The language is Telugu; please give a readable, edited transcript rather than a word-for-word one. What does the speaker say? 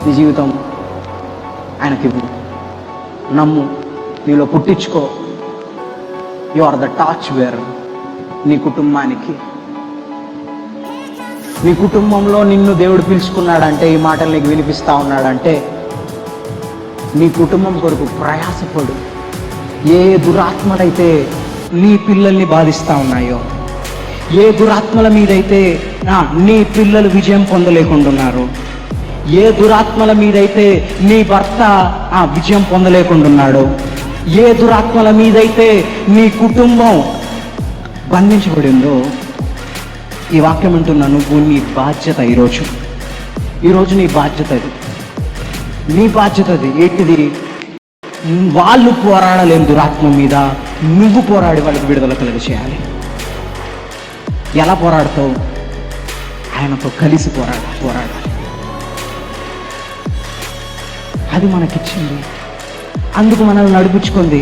నీ జీవితం ఆయనకివ్వు, నమ్ము, నీలో పుట్టించుకో. You are the torch bearer. నీ కుటుంబానికి, నీ కుటుంబంలో నిన్ను దేవుడు పిలుచుకున్నాడంటే, ఈ మాటలు నీకు వినిపిస్తా ఉన్నాడంటే, నీ కుటుంబం కొరకు ప్రయాసపడు. ఏ దురాత్మలైతే నీ పిల్లల్ని బాధిస్తూ ఉన్నాయో, ఏ దురాత్మల మీదైతే నీ పిల్లలు విజయం పొందలేకుంటున్నారు, ఏ దురాత్మల మీదైతే నీ భర్త విజయం పొందలేకుంటున్నాడో, ఏ దురాత్మల మీదైతే నీ కుటుంబం బంధించబడిందో, ఈ వాక్యం అంటున్నా, నువ్వు నీ బాధ్యత ఈరోజు నీ బాధ్యత అది. నీ బాధ్యత అది ఏంటిది? వాళ్ళు పోరాడలేని దురాత్మ మీద నువ్వు పోరాడి వాళ్ళకి విడుదల కలుగ చేయాలి. ఎలా పోరాడతావు? ఆయనతో కలిసి పోరాడాలి. అది మనకిచ్చింది, అందుకు మనల్ని నడిపించుకుంది.